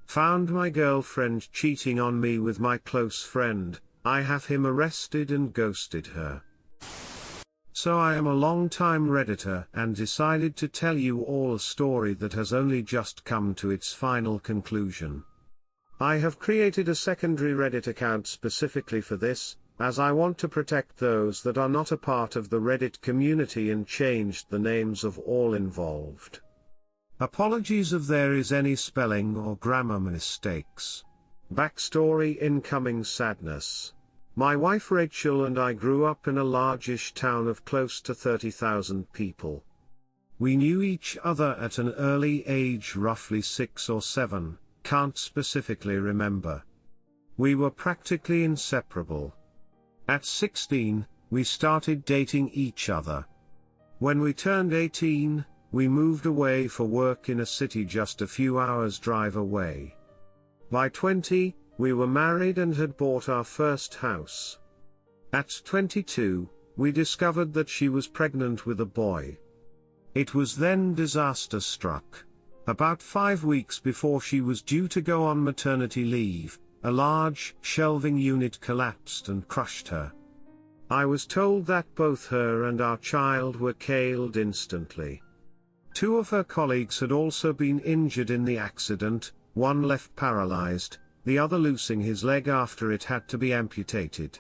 Found my girlfriend cheating on me with my close friend, I have him arrested and ghosted her. So I am a long-time Redditor and decided to tell you all a story that has only just come to its final conclusion. I have created a secondary Reddit account specifically for this, as I want to protect those that are not a part of the Reddit community and changed the names of all involved. Apologies if there is any spelling or grammar mistakes. Backstory: incoming sadness. My wife Rachel and I grew up in a largish town of close to 30,000 people. We knew each other at an early age, roughly 6 or 7, can't specifically remember. We were practically inseparable. At 16, we started dating each other. When we turned 18, we moved away for work in a city just a few hours' drive away. By 20, we were married and had bought our first house. At 22, we discovered that she was pregnant with a boy. It was then disaster struck. About 5 weeks before she was due to go on maternity leave, a large shelving unit collapsed and crushed her. I was told that both her and our child were killed instantly. 2 of her colleagues had also been injured in the accident, one left paralyzed, the other losing his leg after it had to be amputated.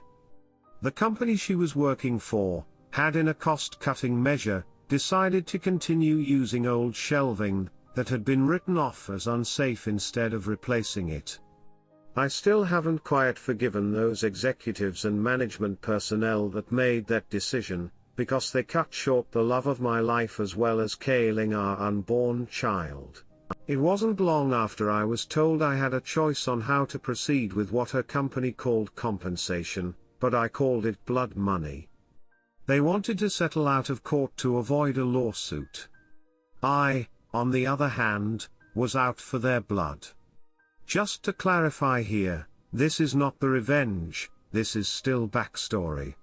The company she was working for had, in a cost-cutting measure, decided to continue using old shelving that had been written off as unsafe instead of replacing it. I still haven't quite forgiven those executives and management personnel that made that decision, because they cut short the love of my life as well as killing our unborn child. It wasn't long after I was told I had a choice on how to proceed with what her company called compensation, but I called it blood money. They wanted to settle out of court to avoid a lawsuit. I, on the other hand, was out for their blood. Just to clarify here, this is not the revenge, this is still backstory.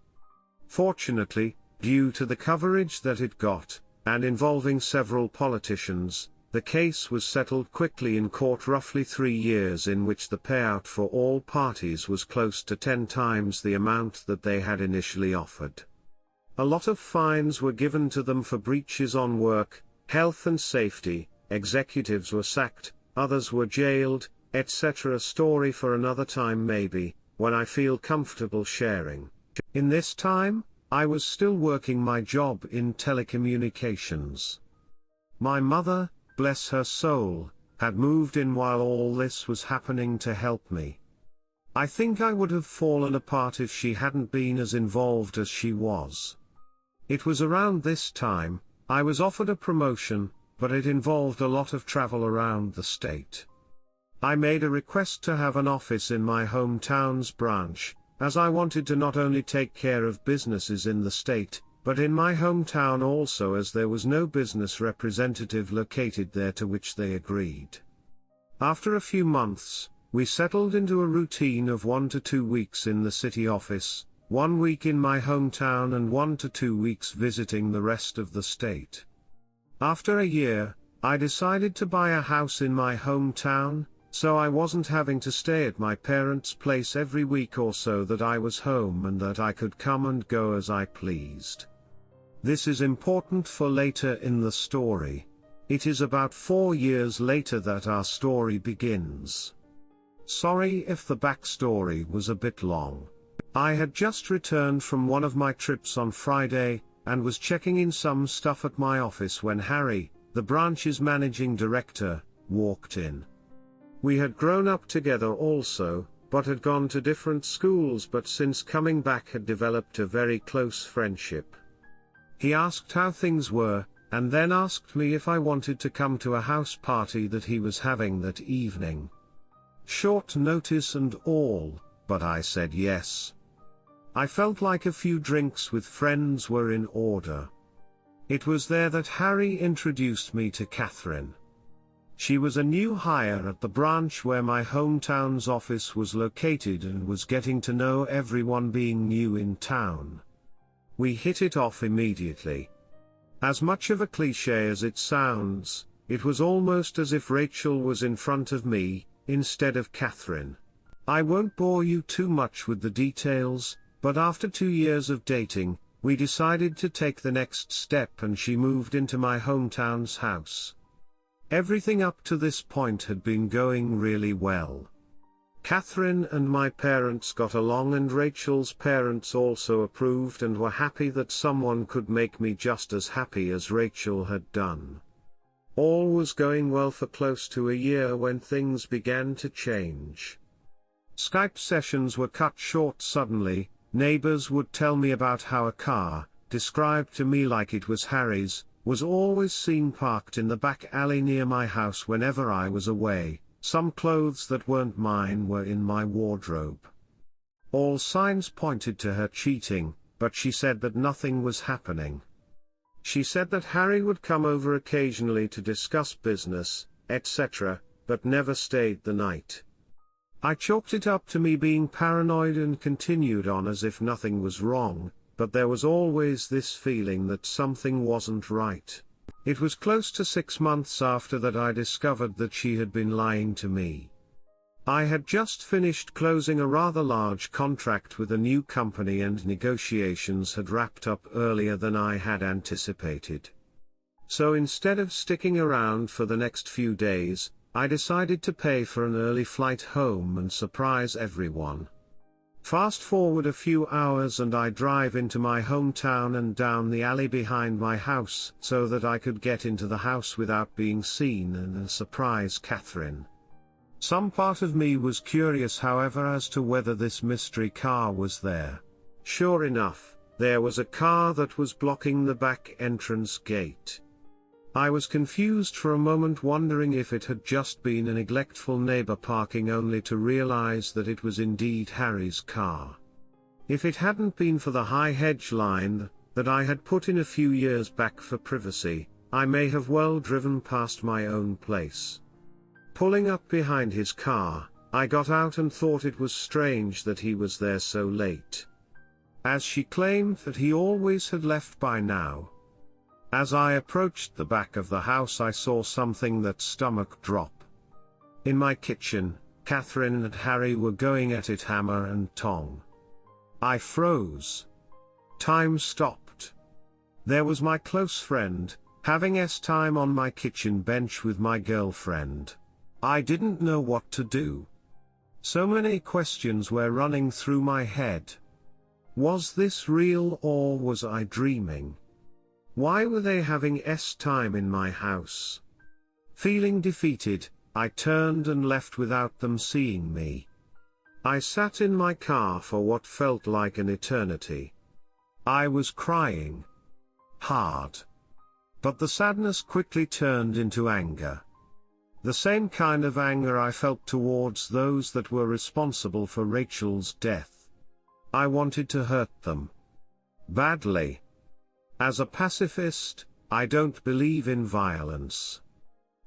Fortunately, due to the coverage that it got, and involving several politicians, the case was settled quickly in court, roughly 3 years, in which the payout for all parties was close to 10 times the amount that they had initially offered. A lot of fines were given to them for breaches on work, health and safety, executives were sacked, others were jailed, etc. Story for another time maybe, when I feel comfortable sharing. In this time, I was still working my job in telecommunications. My mother, bless her soul, had moved in while all this was happening to help me. I think I would have fallen apart if she hadn't been as involved as she was. It was around this time, I was offered a promotion, but it involved a lot of travel around the state. I made a request to have an office in my hometown's branch, as I wanted to not only take care of businesses in the state, but in my hometown also, as there was no business representative located there, to which they agreed. After a few months, we settled into a routine of 1 to 2 weeks in the city office, 1 week in my hometown and 1 to 2 weeks visiting the rest of the state. After a year, I decided to buy a house in my hometown, so I wasn't having to stay at my parents' place every week or so, that I was home and that I could come and go as I pleased. This is important for later in the story. It is about 4 years later that our story begins. Sorry if the backstory was a bit long. I had just returned from one of my trips on Friday, and was checking in some stuff at my office when Harry, the branch's managing director, walked in. We had grown up together also, but had gone to different schools, but since coming back had developed a very close friendship. He asked how things were, and then asked me if I wanted to come to a house party that he was having that evening. Short notice and all, but I said yes. I felt like a few drinks with friends were in order. It was there that Harry introduced me to Catherine. She was a new hire at the branch where my hometown's office was located and was getting to know everyone, being new in town. We hit it off immediately. As much of a cliché as it sounds, it was almost as if Rachel was in front of me, instead of Catherine. I won't bore you too much with the details, but after 2 years of dating, we decided to take the next step and she moved into my hometown's house. Everything up to this point had been going really well. Catherine and my parents got along and Rachel's parents also approved and were happy that someone could make me just as happy as Rachel had done. All was going well for close to a year when things began to change. Skype sessions were cut short suddenly. Neighbors would tell me about how a car, described to me like it was Harry's, was always seen parked in the back alley near my house whenever I was away. Some clothes that weren't mine were in my wardrobe. All signs pointed to her cheating, but she said that nothing was happening. She said that Harry would come over occasionally to discuss business, etc., but never stayed the night. I chalked it up to me being paranoid and continued on as if nothing was wrong, but there was always this feeling that something wasn't right. It was close to 6 months after that I discovered that she had been lying to me. I had just finished closing a rather large contract with a new company and negotiations had wrapped up earlier than I had anticipated. So instead of sticking around for the next few days, I decided to pay for an early flight home and surprise everyone. Fast forward a few hours and I drive into my hometown and down the alley behind my house so that I could get into the house without being seen and surprise Catherine. Some part of me was curious, however, as to whether this mystery car was there. Sure enough, there was a car that was blocking the back entrance gate. I was confused for a moment, wondering if it had just been a neglectful neighbor parking, only to realize that it was indeed Harry's car. If it hadn't been for the high hedge line that I had put in a few years back for privacy, I may have well driven past my own place. Pulling up behind his car, I got out and thought it was strange that he was there so late, as she claimed that he always had left by now. As I approached the back of the house, I saw something that stomach drop. In my kitchen, Catherine and Harry were going at it hammer and tong. I froze. Time stopped. There was my close friend, having time on my kitchen bench with my girlfriend. I didn't know what to do. So many questions were running through my head. Was this real or was I dreaming? Why were they having time in my house? Feeling defeated, I turned and left without them seeing me. I sat in my car for what felt like an eternity. I was crying hard. But the sadness quickly turned into anger. The same kind of anger I felt towards those that were responsible for Rachel's death. I wanted to hurt them badly. As a pacifist, I don't believe in violence.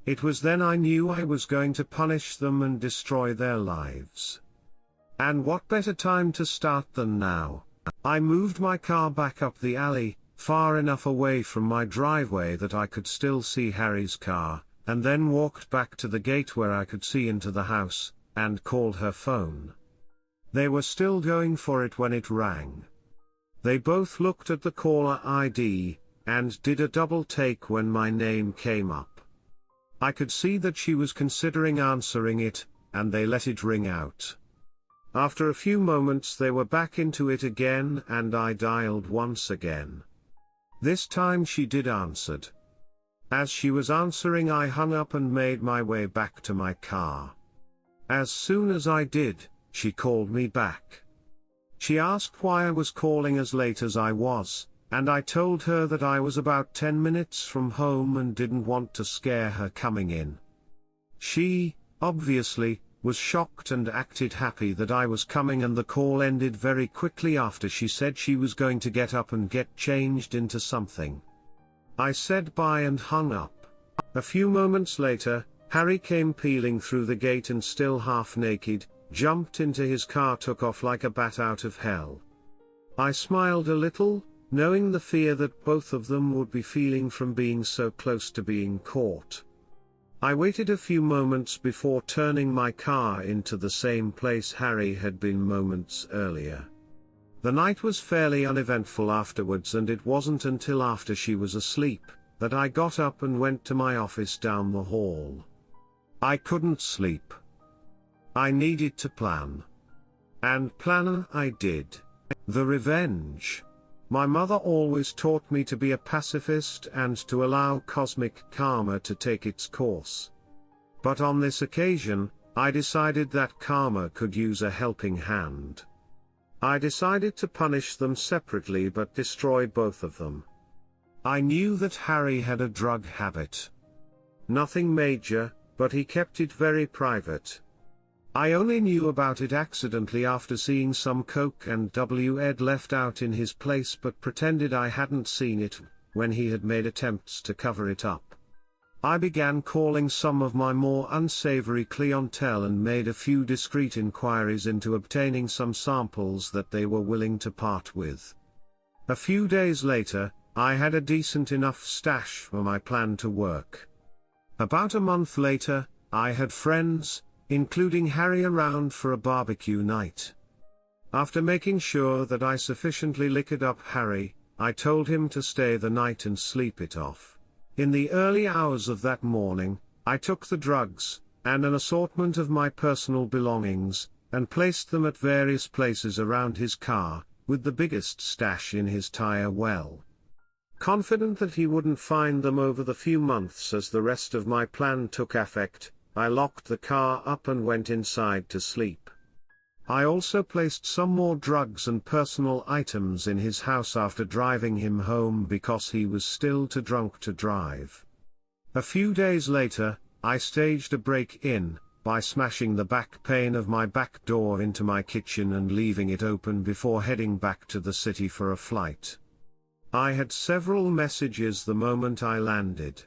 It was then I knew I was going to punish them and destroy their lives. And what better time to start than now? I moved my car back up the alley, far enough away from my driveway that I could still see Harry's car, and then walked back to the gate where I could see into the house, and called her phone. They were still going for it when it rang. They both looked at the caller ID, and did a double take when my name came up. I could see that she was considering answering it, and they let it ring out. After a few moments they were back into it again and I dialed once again. This time she did answered. As she was answering I hung up and made my way back to my car. As soon as I did, she called me back. She asked why I was calling as late as I was, and I told her that I was about 10 minutes from home and didn't want to scare her coming in. She, obviously, was shocked and acted happy that I was coming, and the call ended very quickly after she said she was going to get up and get changed into something. I said bye and hung up. A few moments later, Harry came peeling through the gate and still half naked, jumped into his car, took off like a bat out of hell. I smiled a little, knowing the fear that both of them would be feeling from being so close to being caught. I waited a few moments before turning my car into the same place Harry had been moments earlier. The night was fairly uneventful afterwards, and it wasn't until after she was asleep that I got up and went to my office down the hall. I couldn't sleep. I needed to plan. And plan I did. The revenge. My mother always taught me to be a pacifist and to allow cosmic karma to take its course. But on this occasion, I decided that karma could use a helping hand. I decided to punish them separately but destroy both of them. I knew that Harry had a drug habit. Nothing major, but he kept it very private. I only knew about it accidentally after seeing some coke and Ed left out in his place, but pretended I hadn't seen it when he had made attempts to cover it up. I began calling some of my more unsavory clientele and made a few discreet inquiries into obtaining some samples that they were willing to part with. A few days later, I had a decent enough stash for my plan to work. About a month later, I had friends, including Harry, around for a barbecue night. After making sure that I sufficiently liquored up Harry, I told him to stay the night and sleep it off. In the early hours of that morning, I took the drugs, and an assortment of my personal belongings, and placed them at various places around his car, with the biggest stash in his tire well. Confident that he wouldn't find them over the few months as the rest of my plan took effect, I locked the car up and went inside to sleep. I also placed some more drugs and personal items in his house after driving him home because he was still too drunk to drive. A few days later, I staged a break-in by smashing the back pane of my back door into my kitchen and leaving it open before heading back to the city for a flight. I had several messages the moment I landed.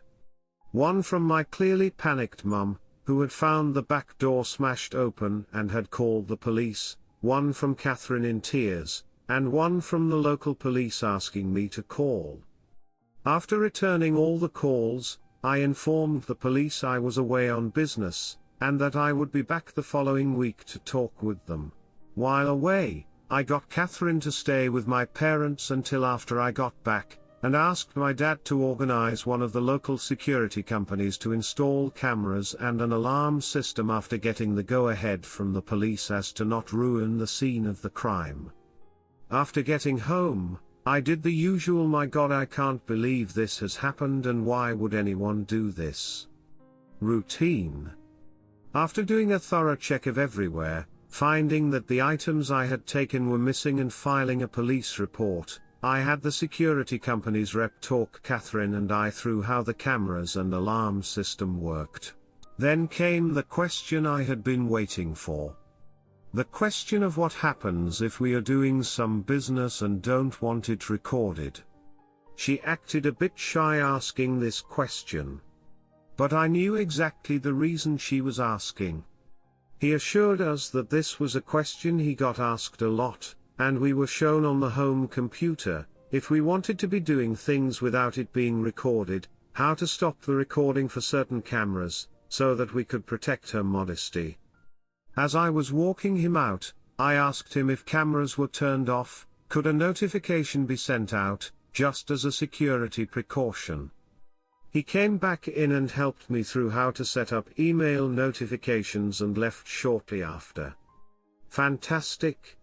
One from my clearly panicked mum, who had found the back door smashed open and had called the police, one from Catherine in tears, and one from the local police asking me to call. After returning all the calls, I informed the police I was away on business, and that I would be back the following week to talk with them. While away, I got Catherine to stay with my parents until after I got back, and asked my dad to organize one of the local security companies to install cameras and an alarm system after getting the go-ahead from the police as to not ruin the scene of the crime. After getting home, I did the usual "my God, I can't believe this has happened and why would anyone do this?" routine. After doing a thorough check of everywhere, finding that the items I had taken were missing and filing a police report, I had the security company's rep talk Catherine and I through how the cameras and alarm system worked. Then came the question I had been waiting for. The question of what happens if we are doing some business and don't want it recorded. She acted a bit shy asking this question. But I knew exactly the reason she was asking. He assured us that this was a question he got asked a lot, and we were shown on the home computer, if we wanted to be doing things without it being recorded, how to stop the recording for certain cameras, so that we could protect her modesty. As I was walking him out, I asked him if cameras were turned off, could a notification be sent out, just as a security precaution. He came back in and helped me through how to set up email notifications and left shortly after. Fantastic.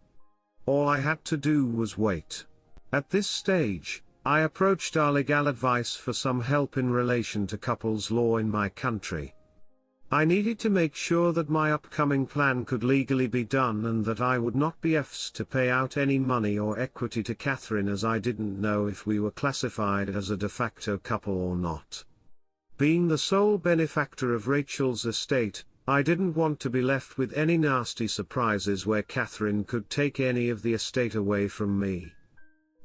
All I had to do was wait. At this stage, I approached our legal advice for some help in relation to couples law in my country. I needed to make sure that my upcoming plan could legally be done and that I would not be forced to pay out any money or equity to Catherine, as I didn't know if we were classified as a de facto couple or not. Being the sole benefactor of Rachel's estate, I didn't want to be left with any nasty surprises where Catherine could take any of the estate away from me.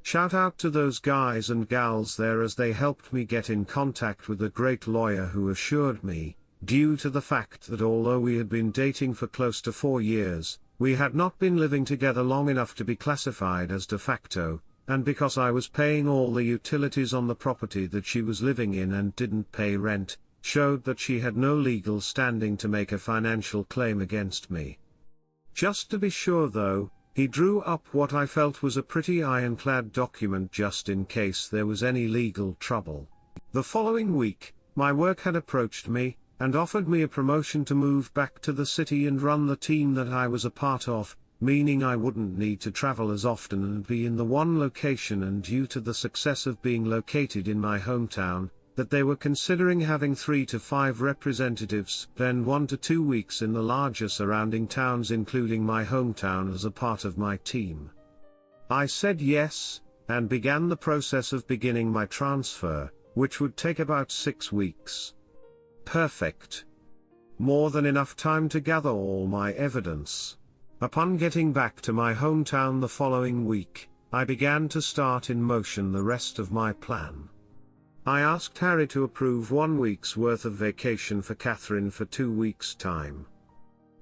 Shout out to those guys and gals there, as they helped me get in contact with a great lawyer who assured me, due to the fact that although we had been dating for close to 4 years, we had not been living together long enough to be classified as de facto, and because I was paying all the utilities on the property that she was living in and didn't pay rent, showed that she had no legal standing to make a financial claim against me. Just to be sure though, he drew up what I felt was a pretty ironclad document just in case there was any legal trouble. The following week, my work had approached me, and offered me a promotion to move back to the city and run the team that I was a part of, meaning I wouldn't need to travel as often and be in the one location, and due to the success of being located in my hometown, that they were considering having 3 to 5 representatives, then 1 to 2 weeks in the larger surrounding towns including my hometown as a part of my team. I said yes, and began the process of beginning my transfer, which would take about 6 weeks. Perfect. More than enough time to gather all my evidence. Upon getting back to my hometown the following week, I began to start in motion the rest of my plan. I asked Harry to approve 1 week's worth of vacation for Catherine for 2 weeks' time.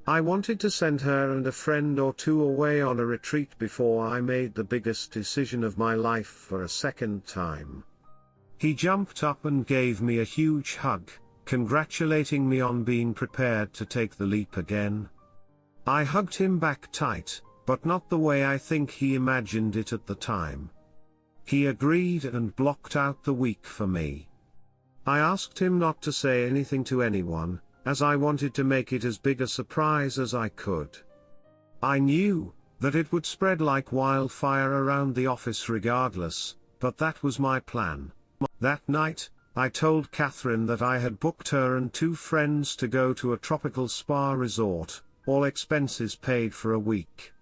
I wanted to send her and a friend or two away on a retreat before I made the biggest decision of my life for a second time. He jumped up and gave me a huge hug, congratulating me on being prepared to take the leap again. I hugged him back tight, but not the way I think he imagined it at the time. He agreed and blocked out the week for me. I asked him not to say anything to anyone, as I wanted to make it as big a surprise as I could. I knew that it would spread like wildfire around the office regardless, but that was my plan. That night, I told Catherine that I had booked her and 2 friends to go to a tropical spa resort, all expenses paid for a week.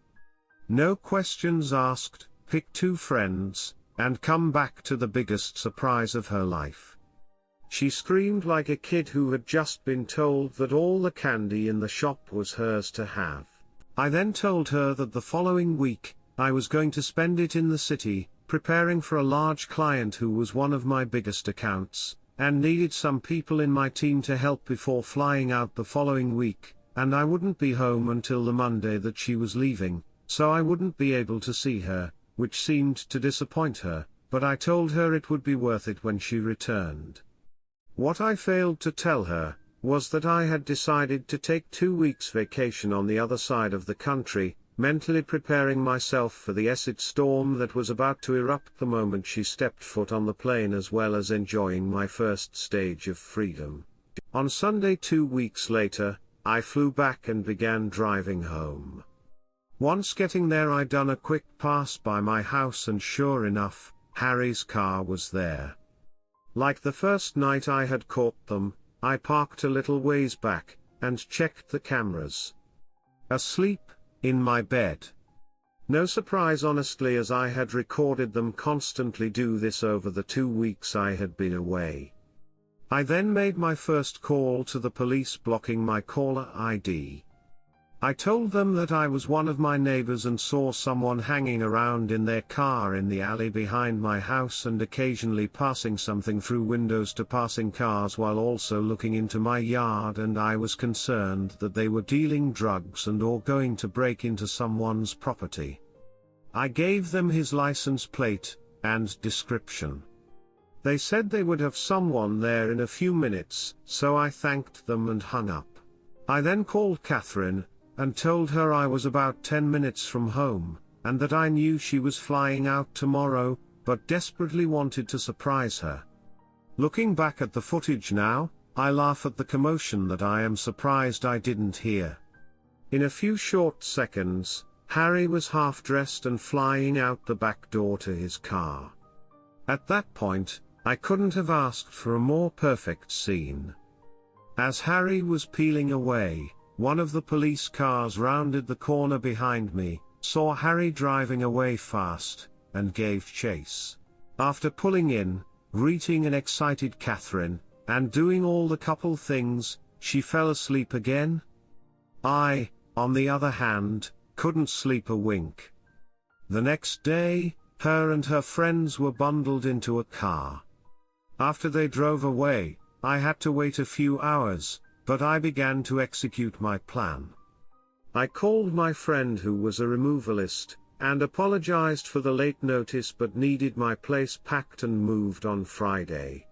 No questions asked, pick 2 friends, and come back to the biggest surprise of her life. She screamed like a kid who had just been told that all the candy in the shop was hers to have. I then told her that the following week, I was going to spend it in the city, preparing for a large client who was one of my biggest accounts, and needed some people in my team to help before flying out the following week, and I wouldn't be home until the Monday that she was leaving, so I wouldn't be able to see her, which seemed to disappoint her, but I told her it would be worth it when she returned. What I failed to tell her was that I had decided to take 2 weeks vacation on the other side of the country, mentally preparing myself for the acid storm that was about to erupt the moment she stepped foot on the plane, as well as enjoying my first stage of freedom. On Sunday 2 weeks later, I flew back and began driving home. Once getting there, I done a quick pass by my house, and sure enough, Harry's car was there. Like the first night I had caught them, I parked a little ways back, and checked the cameras. Asleep, in my bed. No surprise honestly, as I had recorded them constantly do this over the 2 weeks I had been away. I then made my first call to the police, blocking my caller ID. I told them that I was one of my neighbors and saw someone hanging around in their car in the alley behind my house and occasionally passing something through windows to passing cars while also looking into my yard, and I was concerned that they were dealing drugs and or going to break into someone's property. I gave them his license plate and description. They said they would have someone there in a few minutes, so I thanked them and hung up. I then called Catherine, and told her I was about 10 minutes from home, and that I knew she was flying out tomorrow, but desperately wanted to surprise her. Looking back at the footage now, I laugh at the commotion that I am surprised I didn't hear. In a few short seconds, Harry was half dressed and flying out the back door to his car. At that point, I couldn't have asked for a more perfect scene. As Harry was peeling away, one of the police cars rounded the corner behind me, saw Harry driving away fast, and gave chase. After pulling in, greeting an excited Catherine, and doing all the couple things, she fell asleep again. I, on the other hand, couldn't sleep a wink. The next day, her and her friends were bundled into a car. After they drove away, I had to wait a few hours, but I began to execute my plan. I called my friend who was a removalist, and apologized for the late notice but needed my place packed and moved on Friday.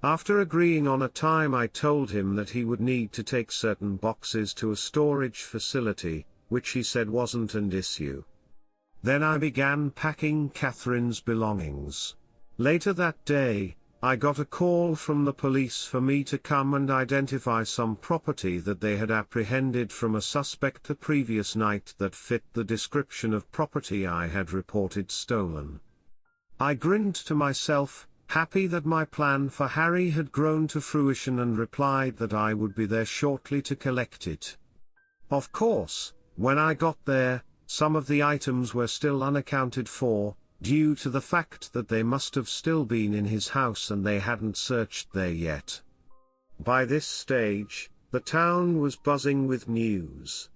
After agreeing on a time, I told him that he would need to take certain boxes to a storage facility, which he said wasn't an issue. Then I began packing Catherine's belongings. Later that day, I got a call from the police for me to come and identify some property that they had apprehended from a suspect the previous night that fit the description of property I had reported stolen. I grinned to myself, happy that my plan for Harry had grown to fruition, and replied that I would be there shortly to collect it. Of course, when I got there, some of the items were still unaccounted for, due to the fact that they must have still been in his house and they hadn't searched there yet. By this stage, the town was buzzing with news.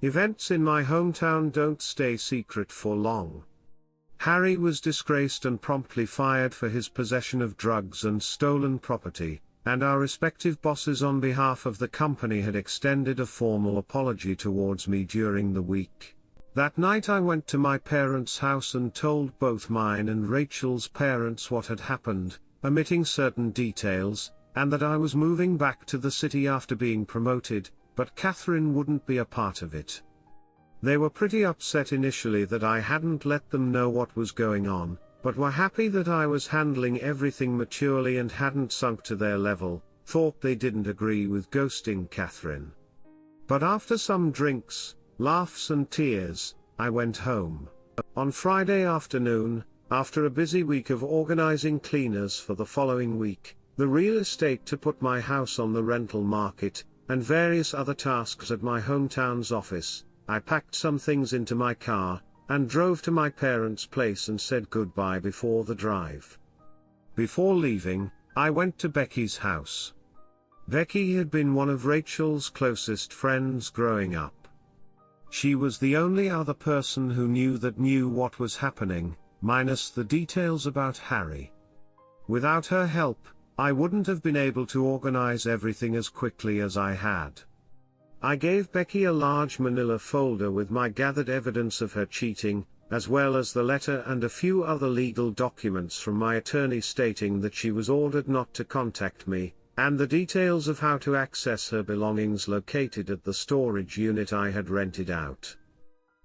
Events in my hometown don't stay secret for long. Harry was disgraced and promptly fired for his possession of drugs and stolen property, and our respective bosses on behalf of the company had extended a formal apology towards me during the week. That night I went to my parents' house and told both mine and Rachel's parents what had happened, omitting certain details, and that I was moving back to the city after being promoted, but Catherine wouldn't be a part of it. They were pretty upset initially that I hadn't let them know what was going on, but were happy that I was handling everything maturely and hadn't sunk to their level, thought they didn't agree with ghosting Catherine. But after some drinks, laughs and tears, I went home. On Friday afternoon, after a busy week of organizing cleaners for the following week, the real estate to put my house on the rental market, and various other tasks at my hometown's office, I packed some things into my car, and drove to my parents' place and said goodbye before the drive. Before leaving, I went to Becky's house. Becky had been one of Rachel's closest friends growing up. She was the only other person who knew what was happening, minus the details about Harry. Without her help, I wouldn't have been able to organize everything as quickly as I had. I gave Becky a large manila folder with my gathered evidence of her cheating, as well as the letter and a few other legal documents from my attorney stating that she was ordered not to contact me, and the details of how to access her belongings located at the storage unit I had rented out.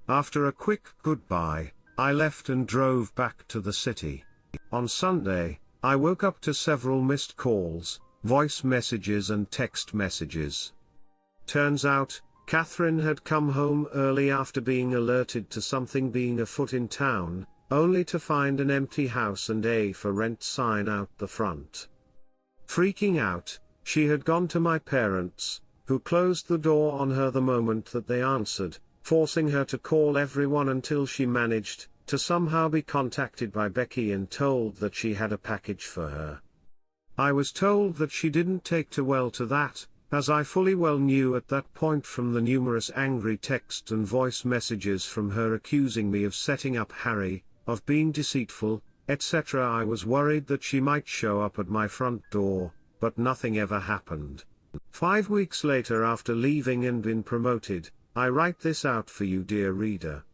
After a quick goodbye, I left and drove back to the city. On Sunday, I woke up to several missed calls, voice messages and text messages. Turns out, Catherine had come home early after being alerted to something being afoot in town, only to find an empty house and a for rent sign out the front. Freaking out, she had gone to my parents, who closed the door on her the moment that they answered, forcing her to call everyone until she managed to somehow be contacted by Becky and told that she had a package for her. I was told that she didn't take too well to that, as I fully well knew at that point from the numerous angry texts and voice messages from her accusing me of setting up Harry, of being deceitful, etc. I was worried that she might show up at my front door, but nothing ever happened. 5 weeks later, after leaving and been promoted, I write this out for you, dear reader.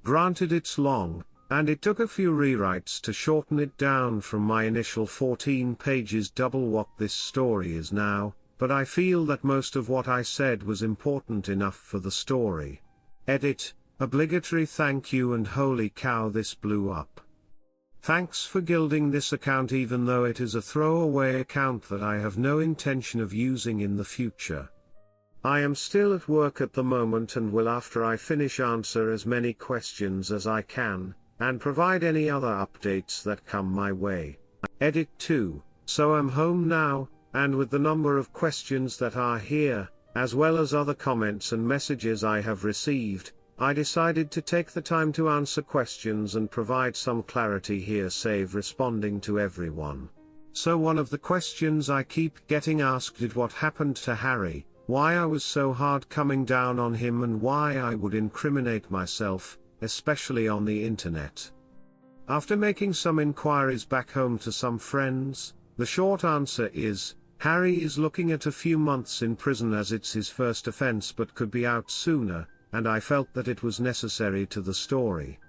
Granted, it's long, and it took a few rewrites to shorten it down from my initial 14 pages, double what this story is now, but I feel that most of what I said was important enough for the story. Edit, obligatory thank you and holy cow, this blew up. Thanks for gilding this account, even though it is a throwaway account that I have no intention of using in the future. I am still at work at the moment and will, after I finish, answer as many questions as I can, and provide any other updates that come my way. Edit 2, so I'm home now, and with the number of questions that are here, as well as other comments and messages I have received, I decided to take the time to answer questions and provide some clarity here, save responding to everyone. So one of the questions I keep getting asked is what happened to Harry, why I was so hard coming down on him, and why I would incriminate myself, especially on the internet. After making some inquiries back home to some friends, the short answer is, Harry is looking at a few months in prison as it's his first offense but could be out sooner, and I felt that it was necessary to the story.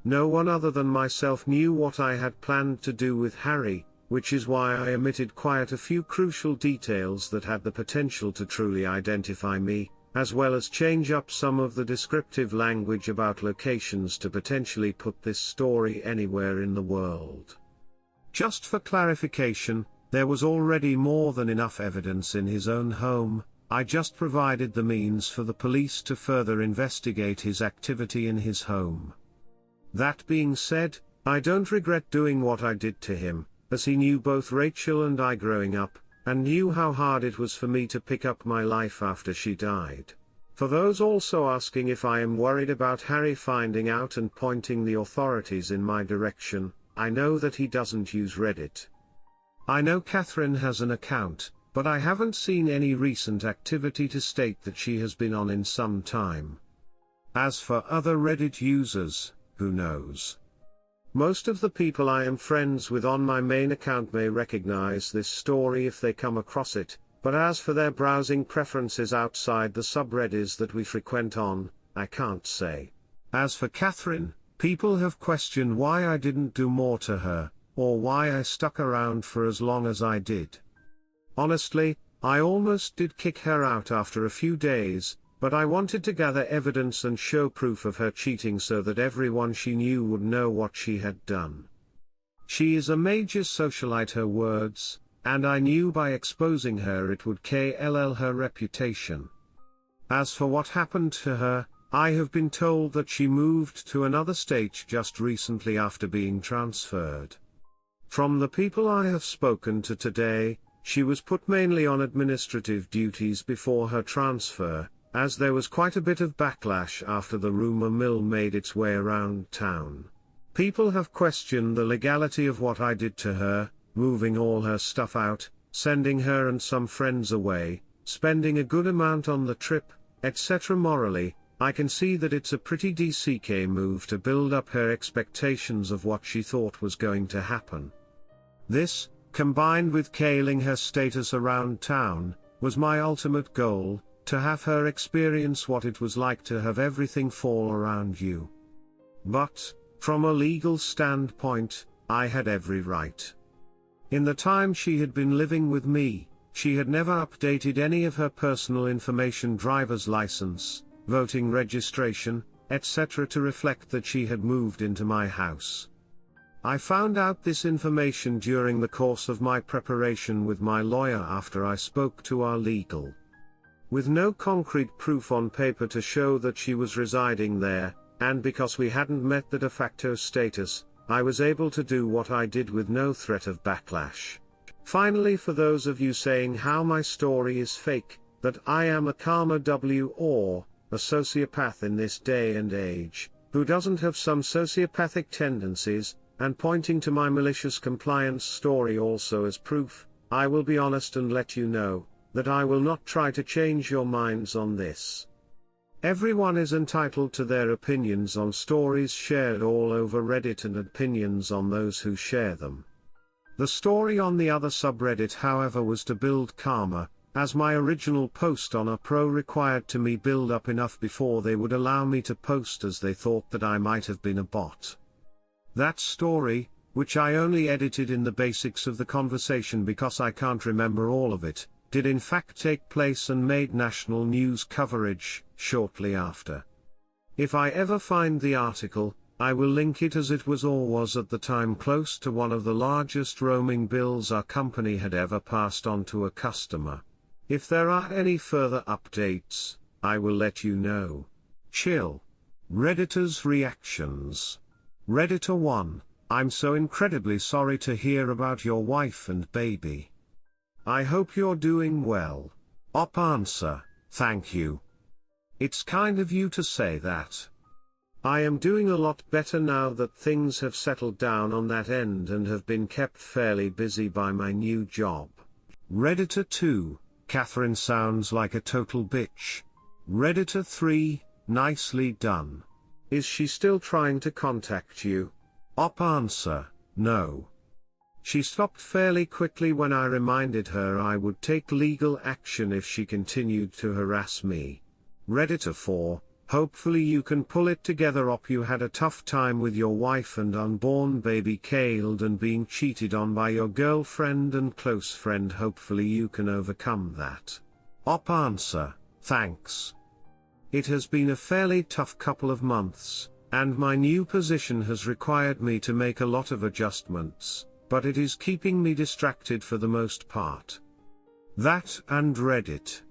No one other than myself knew what I had planned to do with Harry, which is why I omitted quite a few crucial details that had the potential to truly identify me, as well as change up some of the descriptive language about locations to potentially put this story anywhere in the world. Just for clarification, there was already more than enough evidence in his own home. I just provided the means for the police to further investigate his activity in his home. That being said, I don't regret doing what I did to him, as he knew both Rachel and I growing up, and knew how hard it was for me to pick up my life after she died. For those also asking if I am worried about Harry finding out and pointing the authorities in my direction, I know that he doesn't use Reddit. I know Catherine has an account, but I haven't seen any recent activity to state that she has been on in some time. As for other Reddit users, who knows? Most of the people I am friends with on my main account may recognize this story if they come across it, but as for their browsing preferences outside the subreddits that we frequent on, I can't say. As for Catherine, people have questioned why I didn't do more to her, or why I stuck around for as long as I did. Honestly, I almost did kick her out after a few days, but I wanted to gather evidence and show proof of her cheating so that everyone she knew would know what she had done. She is a major socialite, her words, and I knew by exposing her it would kill her reputation. As for what happened to her, I have been told that she moved to another state just recently after being transferred. From the people I have spoken to today, she was put mainly on administrative duties before her transfer, as there was quite a bit of backlash after the rumor mill made its way around town. People have questioned the legality of what I did to her, moving all her stuff out, sending her and some friends away, spending a good amount on the trip, etc. Morally, I can see that it's a pretty DCK move to build up her expectations of what she thought was going to happen. This, combined with killing her status around town, was my ultimate goal, to have her experience what it was like to have everything fall around you. But, from a legal standpoint, I had every right. In the time she had been living with me, she had never updated any of her personal information, driver's license, voting registration, etc. to reflect that she had moved into my house. I found out this information during the course of my preparation with my lawyer after I spoke to our legal. With no concrete proof on paper to show that she was residing there, and because we hadn't met the de facto status, I was able to do what I did with no threat of backlash. Finally, for those of you saying how my story is fake, that I am a karma W or a sociopath in this day and age, who doesn't have some sociopathic tendencies, and pointing to my malicious compliance story also as proof, I will be honest and let you know that I will not try to change your minds on this. Everyone is entitled to their opinions on stories shared all over Reddit and opinions on those who share them. The story on the other subreddit, however, was to build karma, as my original post on a pro required to me build up enough before they would allow me to post, as they thought that I might have been a bot. That story, which I only edited in the basics of the conversation because I can't remember all of it, did in fact take place and made national news coverage shortly after. If I ever find the article, I will link it, as it was or was at the time close to one of the largest roaming bills our company had ever passed on to a customer. If there are any further updates, I will let you know. Chill. Redditors' reactions. Redditor 1, I'm so incredibly sorry to hear about your wife and baby. I hope you're doing well. Op answer, thank you. It's kind of you to say that. I am doing a lot better now that things have settled down on that end and have been kept fairly busy by my new job. Redditor 2, Catherine sounds like a total bitch. Redditor 3, nicely done. Is she still trying to contact you? Op answer, no. She stopped fairly quickly when I reminded her I would take legal action if she continued to harass me. Redditor 4, Hopefully you can pull it together op. You had a tough time with your wife and unborn baby killed and being cheated on by your girlfriend and close friend. Hopefully you can overcome that. Op. Answer: thanks. It has been a fairly tough couple of months, and my new position has required me to make a lot of adjustments, but it is keeping me distracted for the most part. That and Reddit.